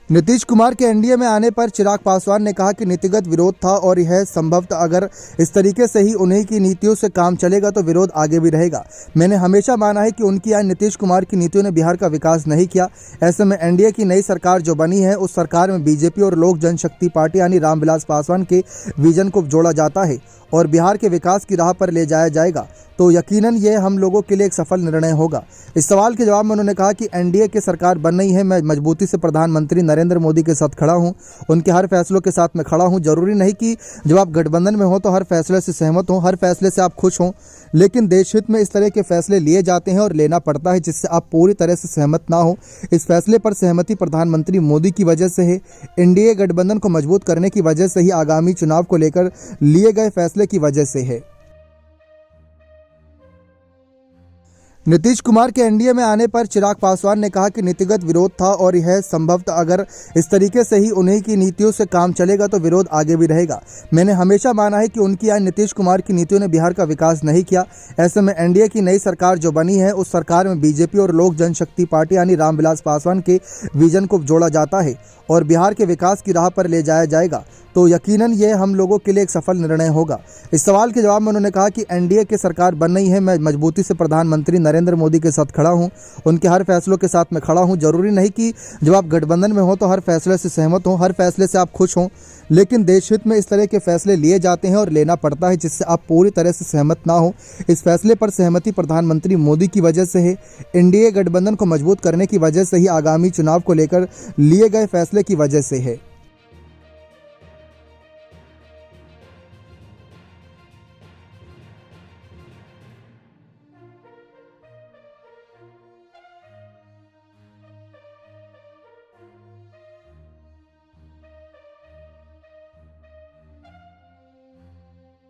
नीतीश कुमार के एनडीए में आने पर चिराग पासवान ने कहा कि नीतिगत विरोध था और यह संभवतः अगर इस तरीके से ही उन्हीं की नीतियों से काम चलेगा तो विरोध आगे भी रहेगा। मैंने हमेशा माना है कि उनकी या नीतीश कुमार की नीतियों ने बिहार का विकास नहीं किया। ऐसे में एनडीए की नई सरकार जो बनी है उस सरकार में बीजेपी और लोक जनशक्ति पार्टी यानी रामविलास पासवान के विजन को जोड़ा जाता है और बिहार के विकास की राह पर ले जाया जाएगा तो यकीनन ये हम लोगों के लिए एक सफल निर्णय होगा। इस सवाल के जवाब में उन्होंने कहा कि एनडीए की सरकार बन रही है, मैं मजबूती से प्रधानमंत्री नरेंद्र मोदी के साथ खड़ा हूं, उनके हर फैसलों के साथ मैं खड़ा हूं। जरूरी नहीं कि जब आप गठबंधन में हो तो हर फैसले से सहमत हो, हर फैसले से आप खुश हों, लेकिन देश हित में इस तरह के फैसले लिए जाते हैं और लेना पड़ता है जिससे आप पूरी तरह से सहमत ना हो। इस फैसले पर सहमति प्रधानमंत्री मोदी की वजह से है, एनडीए गठबंधन को मजबूत करने की वजह से ही, आगामी चुनाव को लेकर लिए गए फैसले की वजह से है। नीतीश कुमार के एनडीए में आने पर चिराग पासवान ने कहा कि नीतिगत विरोध था और यह संभवतः अगर इस तरीके से ही उन्हीं की नीतियों से काम चलेगा तो विरोध आगे भी रहेगा। मैंने हमेशा माना है कि उनकी या नीतीश कुमार की नीतियों ने बिहार का विकास नहीं किया। ऐसे में एनडीए की नई सरकार जो बनी है उस सरकार में बीजेपी और लोक जनशक्ति पार्टी यानी रामविलास पासवान के विजन को जोड़ा जाता है और बिहार के विकास की राह पर ले जाया जाएगा तो यकीनन ये हम लोगों के लिए एक सफल निर्णय होगा। इस सवाल के जवाब में उन्होंने कहा कि एनडीए की सरकार बन रही है, मैं मजबूती से प्रधानमंत्री नरेंद्र मोदी के साथ खड़ा हूं, उनके हर फैसलों के साथ मैं खड़ा हूं। जरूरी नहीं कि जब आप गठबंधन में हो तो हर फैसले से सहमत हो, हर फैसले से आप खुश हों, लेकिन देश हित में इस तरह के फैसले लिए जाते हैं और लेना पड़ता है जिससे आप पूरी तरह से सहमत ना हो। इस फैसले पर सहमति प्रधानमंत्री मोदी की वजह से है, एनडीए गठबंधन को मजबूत करने की वजह से ही, आगामी चुनाव को लेकर लिए गए फैसले की वजह से है।